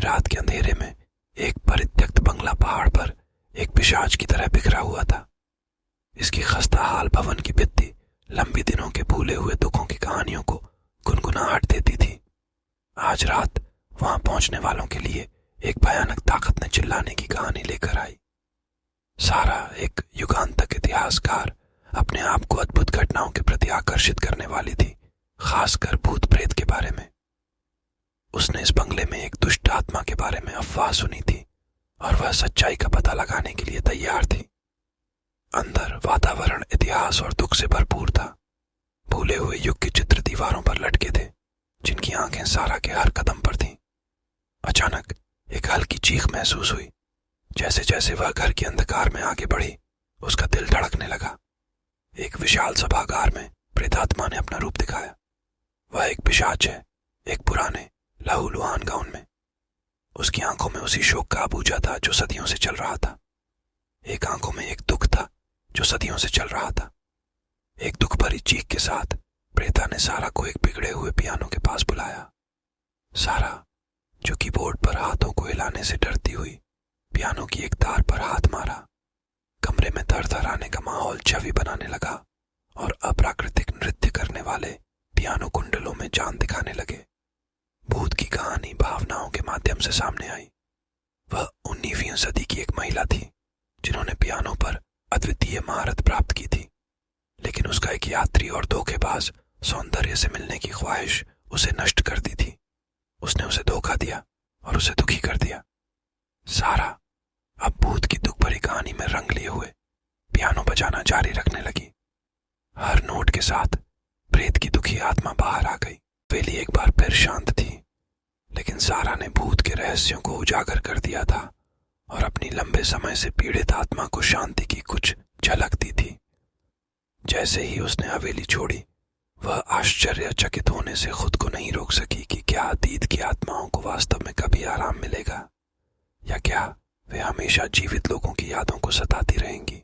रात के अंधेरे में एक परित्यक्त बंगला पहाड़ पर एक पिशाच की तरह बिखरा हुआ था। इसकी खस्ता हाल भवन की भित्ति लंबी दिनों के भूले हुए दुखों की कहानियों को गुनगुनाहट देती थी। आज रात वहां पहुंचने वालों के लिए एक भयानक ताकत ने चिल्लाने की कहानी लेकर आई। सारा एक युगांतक इतिहासकार अपने आप को अद्भुत घटनाओं के प्रति आकर्षित करने वाली थी, खासकर भूत प्रेत के बारे में। उसने इस बंगले में एक दुष्ट आत्मा के बारे में अफवाह सुनी थी और वह सच्चाई का पता लगाने के लिए तैयार थी। अंदर वातावरण इतिहास और दुख से भरपूर था। भूले हुए युग के चित्र दीवारों पर लटके थे, जिनकी आंखें सारा के हर कदम पर थीं। अचानक एक हल्की चीख महसूस हुई। जैसे जैसे वह घर के अंधकार में आगे बढ़ी, उसका दिल धड़कने लगा। एक विशाल सभागार में प्रेतात्मा ने अपना रूप दिखाया। वह एक पिशाच है, एक पुराने लहूलुहान गाउन में। उसकी आंखों में उसी शोक का अबूजा था जो सदियों से चल रहा था। एक आंखों में एक दुख था जो सदियों से चल रहा था। एक दुख भरी चीख के साथ प्रेता ने सारा को एक बिगड़े हुए पियानो के पास बुलाया। सारा, जो कीबोर्ड पर हाथों को हिलाने से डरती हुई, पियानो की एक तार पर हाथ मारा। कमरे में थरथराने का माहौल छवि बनाने लगा और अप्राकृतिक नृत्य करने वाले पियानो कुंडलों में जान दिखाने लगे। भूत की कहानी भावनाओं के माध्यम से सामने आई। वह 19वीं सदी की एक महिला थी जिन्होंने पियानो पर अद्वितीय महारत प्राप्त की थी, लेकिन उसका एक यात्री और धोखेबाज सौंदर्य से मिलने की ख्वाहिश उसे नष्ट कर दी थी। उसने उसे धोखा दिया और उसे दुखी कर दिया। सारा अब भूत की दुख भरी कहानी में रंग लिए हुए पियानो बजाना जारी रखने लगी। हर नोट के साथ प्रेत की दुखी आत्मा बाहर आ गई। हवेली एक बार फिर शांत थी, लेकिन सारा ने भूत के रहस्यों को उजागर कर दिया था और अपनी लंबे समय से पीड़ित आत्मा को शांति की कुछ झलक दी थी। जैसे ही उसने हवेली छोड़ी, वह आश्चर्यचकित होने से खुद को नहीं रोक सकी कि क्या अतीत की आत्माओं को वास्तव में कभी आराम मिलेगा, या क्या वे हमेशा जीवित लोगों की यादों को सताती रहेंगी।